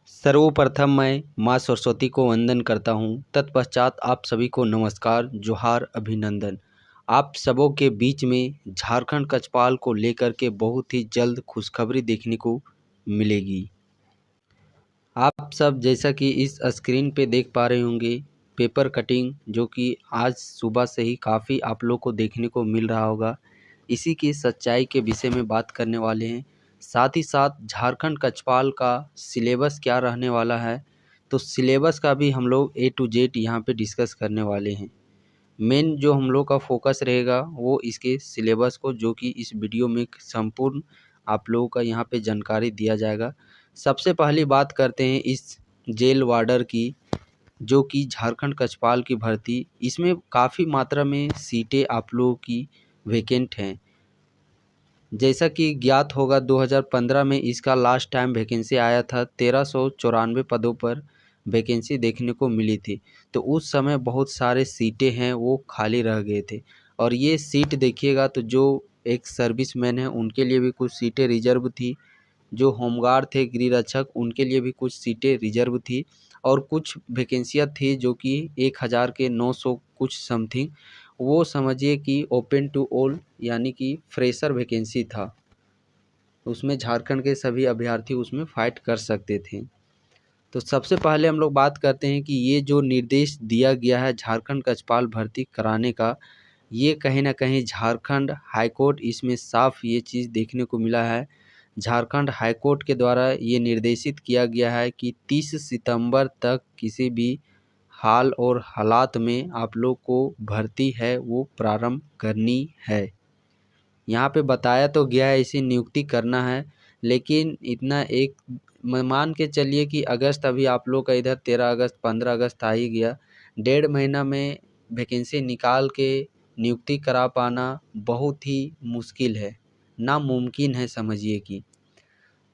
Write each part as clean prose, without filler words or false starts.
सर्वप्रथम मैं माँ सरस्वती को वंदन करता हूँ। तत्पश्चात आप सभी को नमस्कार, जोहार, अभिनंदन। आप सबों के बीच में झारखंड कछपाल को लेकर के बहुत ही जल्द खुशखबरी देखने को मिलेगी। आप सब जैसा कि इस स्क्रीन पे देख पा रहे होंगे, पेपर कटिंग जो कि आज सुबह से ही काफ़ी आप लोग को देखने को मिल रहा होगा। इसी की सच्चाई के विषय में बात करने वाले हैं। साथ ही साथ झारखंड कछपाल का सिलेबस क्या रहने वाला है, तो सिलेबस का भी हम लोग A to Z यहाँ पे डिस्कस करने वाले हैं। मेन जो हम लोग का फोकस रहेगा वो इसके सिलेबस को, जो कि इस वीडियो में संपूर्ण आप लोगों का यहाँ पे जानकारी दिया जाएगा। सबसे पहली बात करते हैं इस जेल वार्डर की, जो कि झारखंड कछपाल की भर्ती। इसमें काफ़ी मात्रा में सीटें आप लोगों की वैकेंट हैं। जैसा कि ज्ञात होगा 2015 में इसका लास्ट टाइम वैकेंसी आया था। 1394 पदों पर वैकेंसी देखने को मिली थी। तो उस समय बहुत सारे सीटें हैं वो खाली रह गए थे। और ये सीट देखिएगा तो जो एक सर्विसमैन है उनके लिए भी कुछ सीटें रिजर्व थी। जो होमगार्ड थे, गृह रक्षक, उनके लिए भी कुछ सीटें रिजर्व थी। और कुछ वैकेंसियाँ थी जो कि 1000 के 900 कुछ समथिंग, वो समझिए कि ओपन टू ऑल यानी कि फ्रेशर वैकेंसी था। उसमें झारखंड के सभी अभ्यर्थी उसमें फाइट कर सकते थे। तो सबसे पहले हम लोग बात करते हैं कि ये जो निर्देश दिया गया है झारखंड कछपाल भर्ती कराने का, ये कहीं ना कहीं झारखंड हाईकोर्ट, इसमें साफ ये चीज़ देखने को मिला है। झारखंड हाईकोर्ट के द्वारा ये निर्देशित किया गया है कि 30 सितंबर तक किसी भी हाल और हालात में आप लोग को भर्ती है वो प्रारंभ करनी है। यहाँ पे बताया तो गया है इसी नियुक्ति करना है, लेकिन इतना एक मान के चलिए कि अगस्त, अभी आप लोग का इधर 13 अगस्त 15 अगस्त आ ही गया। 1.5 महीना में वैकेंसी निकाल के नियुक्ति करा पाना बहुत ही मुश्किल है, नामुमकिन है समझिए कि।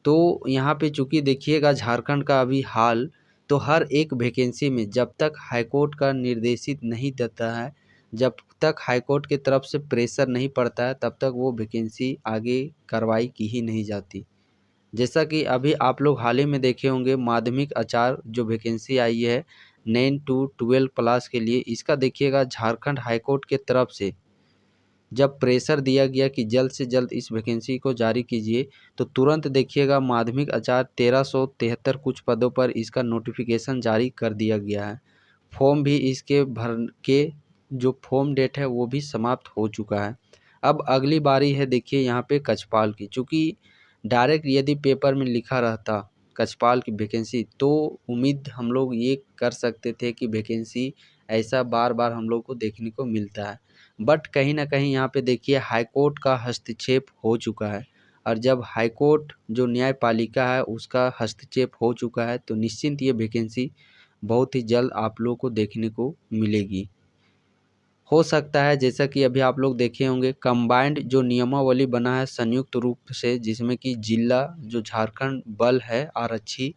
तो यहाँ पे चूँकि देखिएगा झारखंड का अभी हाल, तो हर एक वैकेंसी में जब तक हाईकोर्ट का निर्देशित नहीं देता है, जब तक हाईकोर्ट की तरफ से प्रेशर नहीं पड़ता है, तब तक वो वैकेंसी आगे कार्रवाई की ही नहीं जाती। जैसा कि अभी आप लोग हाल ही में देखे होंगे, माध्यमिक आचार्य जो वैकेंसी आई है 9 to 12 क्लास के लिए, इसका देखिएगा झारखंड हाईकोर्ट के तरफ से जब प्रेशर दिया गया कि जल्द से जल्द इस वैकेंसी को जारी कीजिए, तो तुरंत देखिएगा माध्यमिक आचार्य 1373 कुछ पदों पर इसका नोटिफिकेशन जारी कर दिया गया है। फॉर्म भी इसके भर के जो फॉर्म डेट है वो भी समाप्त हो चुका है। अब अगली बारी है देखिए यहाँ पे कछपाल की। चूँकि डायरेक्ट यदि पेपर में लिखा रहता कछपाल की वैकेंसी, तो उम्मीद हम लोग ये कर सकते थे कि वैकेंसी ऐसा बार बार हम लोग को देखने को मिलता है। बट कहीं ना कहीं यहाँ पे देखिए हाईकोर्ट का हस्तक्षेप हो चुका है। और जब हाईकोर्ट जो न्यायपालिका है उसका हस्तक्षेप हो चुका है, तो निश्चिंत ये वैकेंसी बहुत ही जल्द आप लोग को देखने को मिलेगी। हो सकता है जैसा कि अभी आप लोग देखे होंगे, कंबाइंड जो नियमावली बना है संयुक्त रूप से, जिसमें कि जिला जो झारखंड बल है, आरक्षी,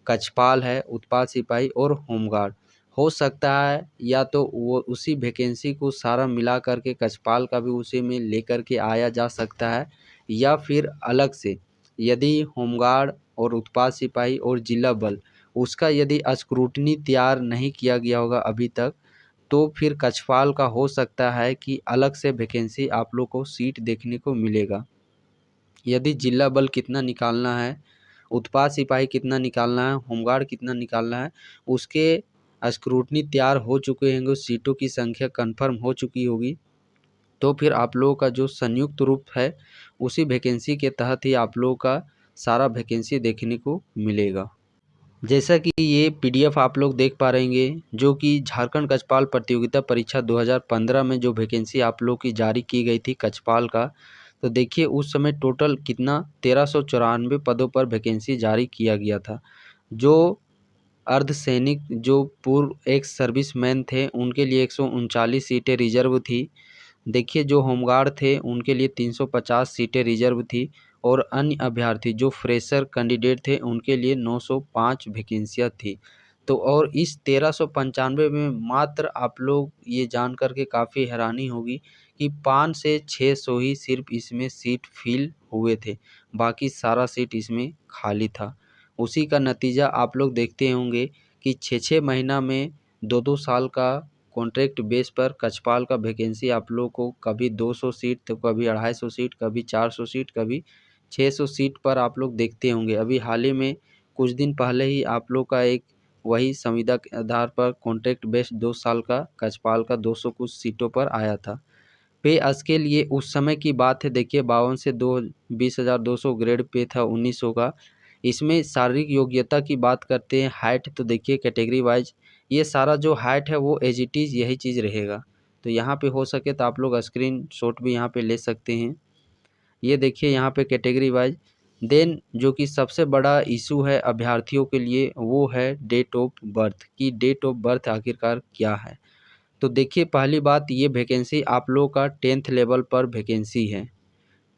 कछपाल है, उत्पाद सिपाही और होमगार्ड, हो सकता है या तो वो उसी वैकेंसी को सारा मिला करके कछपाल का भी उसी में लेकर के आया जा सकता है, या फिर अलग से यदि होमगार्ड और उत्पाद सिपाही और जिला बल उसका यदि स्क्रूटनी तैयार नहीं किया गया होगा अभी तक, तो फिर कछपाल का हो सकता है कि अलग से वैकेंसी आप लोग को सीट देखने को मिलेगा। यदि जिला बल कितना निकालना है, उत्पाद सिपाही कितना निकालना है, होमगार्ड कितना निकालना है, उसके स्क्रूटनी तैयार हो चुके होंगे, सीटों की संख्या कंफर्म हो चुकी होगी, तो फिर आप लोगों का जो संयुक्त रूप है उसी वैकेंसी के तहत ही आप लोगों का सारा वैकेंसी देखने को मिलेगा। जैसा कि ये पीडीएफ आप लोग देख पा रहेंगे, जो कि झारखंड कछपाल प्रतियोगिता परीक्षा 2015 में जो वैकेंसी आप लोग की जारी की गई थी कछपाल का, तो देखिए उस समय टोटल कितना 1394 पदों पर वैकेंसी जारी किया गया था। जो अर्धसैनिक जो पूर्व एक्स सर्विसमैन थे उनके लिए 139 सीटें रिजर्व थी। देखिए जो होमगार्ड थे उनके लिए 350 सीटें रिजर्व थी। और अन्य अभ्यर्थी जो फ्रेशर कैंडिडेट थे उनके लिए 905 वैकेंसियाँ थी। तो और इस 1395 में मात्र आप लोग ये जान कर के काफ़ी हैरानी होगी कि 5 से 600 ही सिर्फ इसमें सीट फिल हुए थे, बाकी सारा सीट इसमें खाली था। उसी का नतीजा आप लोग देखते होंगे कि 6-6 महीना में 2-2 साल का कॉन्ट्रैक्ट बेस पर कछपाल का वैकेंसी आप लोग को कभी 200 सीट तो कभी 250 सीट, कभी 400 सीट, कभी 600 सीट पर आप लोग देखते होंगे। अभी हाल ही में कुछ दिन पहले ही आप लोग का एक वही संविदा के आधार पर कॉन्ट्रैक्ट बेस्ड 2 साल का कछपाल का 200 कुछ सीटों पर आया था। पे स्केल ये उस समय की बात है, देखिए 52 से 20,200 ग्रेड पे था 1900 का। इसमें शारीरिक योग्यता की बात करते हैं, हाइट तो देखिए कैटेगरी वाइज ये सारा जो हाइट है वो एज इट इज़ यही चीज़ रहेगा। तो यहाँ पे हो सके तो आप लोग स्क्रीन शॉट भी यहाँ पे ले सकते हैं। ये देखिए यहाँ पे कैटेगरी वाइज। देन जो कि सबसे बड़ा इशू है अभ्यर्थियों के लिए वो है डेट ऑफ बर्थ की डेट ऑफ बर्थ आखिरकार क्या है। तो देखिए पहली बात ये वैकेंसी आप लोगों का 10th लेवल पर वैकेंसी है।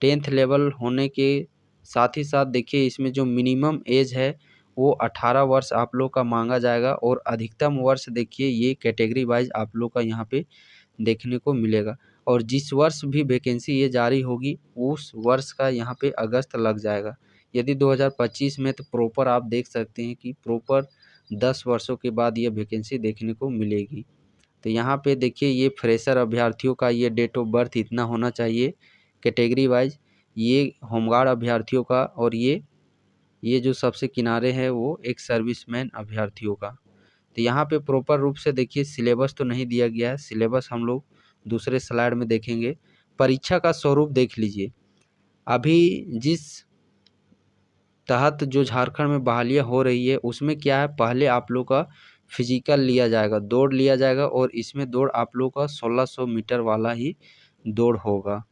10th लेवल होने के साथ ही साथ देखिए इसमें जो मिनिमम एज है वो 18 वर्ष आप लोग का मांगा जाएगा और अधिकतम वर्ष देखिए ये कैटेगरी वाइज आप लोग का यहाँ पे देखने को मिलेगा। और जिस वर्ष भी वैकेंसी ये जारी होगी उस वर्ष का यहाँ पे अगस्त लग जाएगा। यदि 2025 में तो प्रॉपर आप देख सकते हैं कि प्रॉपर 10 वर्षों के बाद ये वैकेंसी देखने को मिलेगी। तो यहाँ पे देखिए ये फ्रेशर अभ्यर्थियों का ये डेट ऑफ बर्थ इतना होना चाहिए कैटेगरी वाइज, ये होमगार्ड अभ्यर्थियों का, और ये जो सबसे किनारे है वो एक सर्विसमैन अभ्यर्थियों का। तो यहाँ पे प्रॉपर रूप से देखिए सिलेबस तो नहीं दिया गया है, सिलेबस हम लोग दूसरे स्लाइड में देखेंगे। परीक्षा का स्वरूप देख लीजिए। अभी जिस तहत जो झारखंड में बहालियाँ हो रही है उसमें क्या है, पहले आप लोग का फिजिकल लिया जाएगा, दौड़ लिया जाएगा और इसमें दौड़ आप लोग का 1600 मीटर वाला ही दौड़ होगा।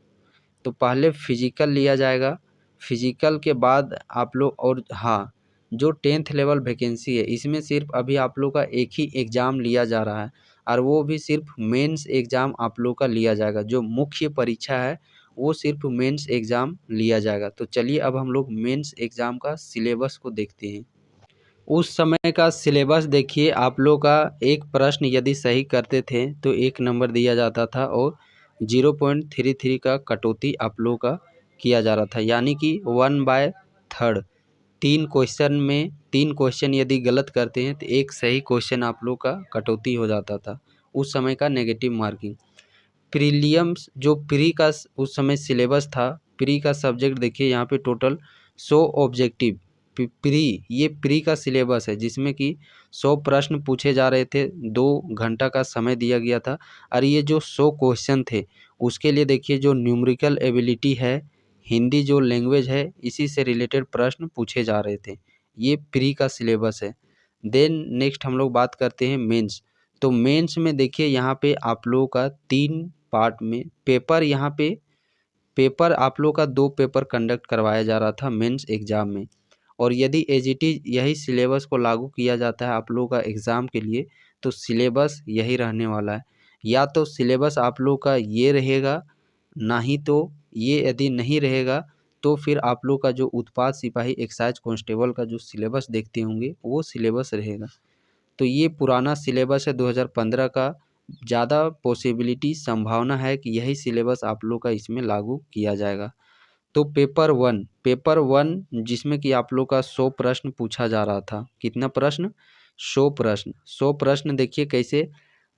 तो पहले फिजिकल लिया जाएगा, फिजिकल के बाद आप लोग, और हाँ जो 10th लेवल वैकेंसी है इसमें सिर्फ अभी आप लोग का एक ही एग्ज़ाम लिया जा रहा है और वो भी सिर्फ मेंस एग्ज़ाम आप लोग का लिया जाएगा। जो मुख्य परीक्षा है वो सिर्फ मेंस एग्ज़ाम लिया जाएगा। तो चलिए अब हम लोग मेंस एग्ज़ाम का सिलेबस को देखते हैं। उस समय का सिलेबस देखिए, आप लोग का एक प्रश्न यदि सही करते थे तो 1 नंबर दिया जाता था और 0.33 का कटौती आप लोग का किया जा रहा था, यानी कि 1/3। 3 क्वेश्चन यदि गलत करते हैं तो एक सही क्वेश्चन आप लोग का कटौती हो जाता था। उस समय का नेगेटिव मार्किंग। प्रीलियम्स जो प्री का उस समय सिलेबस था, प्री का सब्जेक्ट देखिए यहाँ पे टोटल 100 ऑब्जेक्टिव प्री, ये प्री का सिलेबस है जिसमें कि 100 प्रश्न पूछे जा रहे थे, 2 घंटा का समय दिया गया था। और ये जो 100 क्वेश्चन थे उसके लिए देखिए जो न्यूमेरिकल एबिलिटी है, हिंदी जो लैंग्वेज है, इसी से रिलेटेड प्रश्न पूछे जा रहे थे। ये प्री का सिलेबस है। देन नेक्स्ट हम लोग बात करते हैं मेंस। तो मेंस में देखिए यहाँ पे आप लोगों का 3 पार्ट में पेपर, यहाँ पे पेपर आप लोग का 2 पेपर कंडक्ट करवाया जा रहा था मेंस एग्ज़ाम में। और यदि एजीटी यही सिलेबस को लागू किया जाता है आप लोगों का एग्ज़ाम के लिए तो सिलेबस यही रहने वाला है। या तो सिलेबस आप लोग का ये रहेगा, ना ही तो ये यदि नहीं रहेगा तो फिर आप लोग का जो उत्पाद सिपाही एक्साइज कांस्टेबल का जो सिलेबस देखते होंगे वो सिलेबस रहेगा। तो ये पुराना सिलेबस है 2015 का। ज़्यादा पॉसिबिलिटी संभावना है कि यही सिलेबस आप लोग का इसमें लागू किया जाएगा। तो पेपर वन जिसमें कि आप लोग का 100 प्रश्न पूछा जा रहा था। कितना प्रश्न? 100 प्रश्न देखिए कैसे।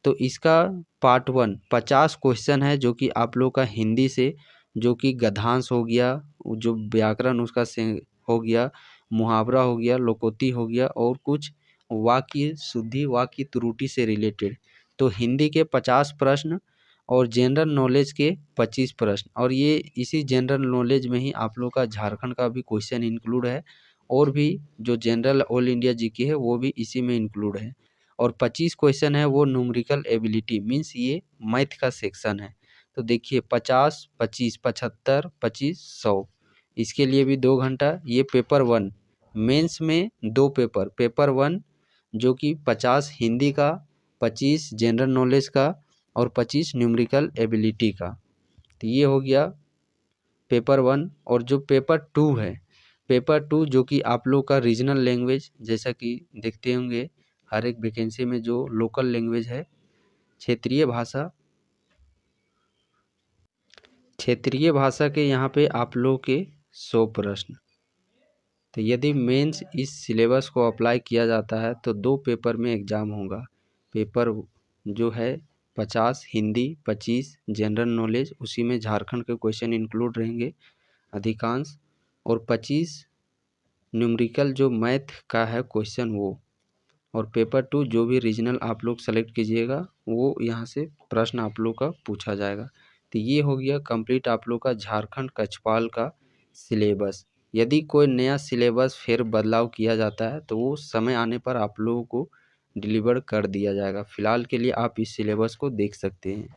तो इसका पार्ट 1 50 क्वेश्चन है जो कि आप लोग का हिंदी से, जो कि गद्यांश हो गया, जो व्याकरण उसका से हो गया, मुहावरा हो गया, लोकोक्ति हो गया और कुछ वाक्य शुद्धि वाक्य त्रुटि से रिलेटेड। तो हिंदी के 50 प्रश्न और जनरल नॉलेज के 25 प्रश्न, और ये इसी जनरल नॉलेज में ही आप लोग का झारखंड का भी क्वेश्चन इंक्लूड है और भी जो जनरल ऑल इंडिया जीके है वो भी इसी में इंक्लूड है। और 25 क्वेश्चन है वो न्यूमेरिकल एबिलिटी मीन्स ये मैथ का सेक्शन है। तो देखिए 50, 25, 75, 25, 100, इसके लिए भी 2 घंटा। ये पेपर 1 मेंस में 2 पेपर, पेपर 1 जो कि 50 हिंदी का, 25 जनरल नॉलेज का और 25 न्यूमेरिकल एबिलिटी का। तो ये हो गया पेपर 1। और जो पेपर 2 है, पेपर 2 जो कि आप लोग का रीजनल लैंग्वेज, जैसा कि देखते होंगे हर एक वैकेंसी में जो लोकल लैंग्वेज है, क्षेत्रीय भाषा, क्षेत्रीय भाषा के यहाँ पे आप लोग के 100 प्रश्न। तो यदि मेंस इस सिलेबस को अप्लाई किया जाता है तो 2 पेपर में एग्ज़ाम होगा। पेपर जो है 50 हिंदी, 25 जनरल नॉलेज, उसी में झारखंड के क्वेश्चन इंक्लूड रहेंगे अधिकांश, और 25 न्यूमेरिकल जो मैथ का है क्वेश्चन वो, और पेपर 2 जो भी रीजनल आप लोग सेलेक्ट कीजिएगा वो यहाँ से प्रश्न आप लोग का पूछा जाएगा। तो ये हो गया कंप्लीट आप लोग का झारखंड कक्षपाल का सिलेबस। यदि कोई नया सिलेबस फिर बदलाव किया जाता है तो वो समय आने पर आप लोगों को डिलीवर कर दिया जाएगा। फ़िलहाल के लिए आप इस सिलेबस को देख सकते हैं।